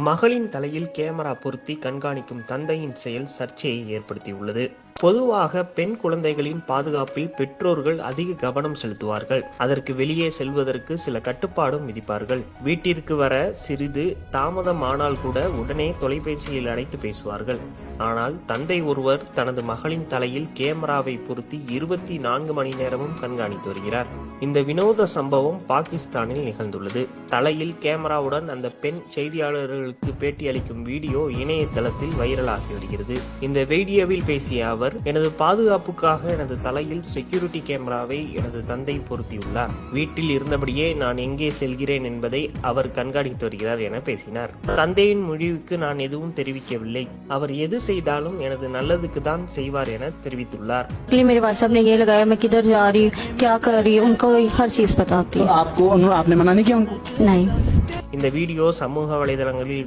மகளின் தலையில் கேமரா பொருத்தி கண்காணிக்கும் தந்தையின் செயல் சர்ச்சையை ஏற்படுத்தியுள்ளது. பொதுவாக பெண் குழந்தைகளின் பாதுகாப்பில் பெற்றோர்கள் அதிக கவனம் செலுத்துவார்கள். அதற்கு வெளியே செல்வதற்கு சில கட்டுப்பாடும் விதிப்பார்கள். வீட்டிற்கு வர சிறிது தாமதமானால் கூட உடனே தொலைபேசியில் அழைத்து பேசுவார்கள். ஆனால் தந்தை ஒருவர் தனது மகளின் தலையில் கேமராவை பொருத்தி 24 மணி நேரமும் கண்காணித்து வருகிறார். இந்த வினோத சம்பவம் பாகிஸ்தானில் நிகழ்ந்துள்ளது. தலையில் கேமராவுடன் அந்த பெண் செய்தியாளர்களுக்கு பேட்டி அளிக்கும் வீடியோ இணையதளத்தில் வைரலாகி வருகிறது. இந்த வீடியோவில் பேசிய அவர், எனது பாதுகாப்புக்காக எனது தலையில் செக்யூரிட்டி கேமராவை எனது தந்தை பொருத்தியுள்ளார். வீட்டில் இருந்தபடியே நான் எங்கே செல்கிறேன் என்பதை அவர் கண்காணித்து வருகிறார் என பேசினார். தந்தையின் முடிவுக்கு நான் எதுவும் தெரிவிக்கவில்லை. அவர் எது செய்தாலும் எனது நல்லதுக்கு தான் செய்வார் என தெரிவித்துள்ளார். मेरे व्हाट्सएप ने ये लगाया मैं किधर जा रही हूँ, क्या कर रही हूँ, उनको हर चीज बताती है। आपको आपने मना नहीं किया उनको? नहीं। இந்த வீடியோ சமூக வலைதளங்களில்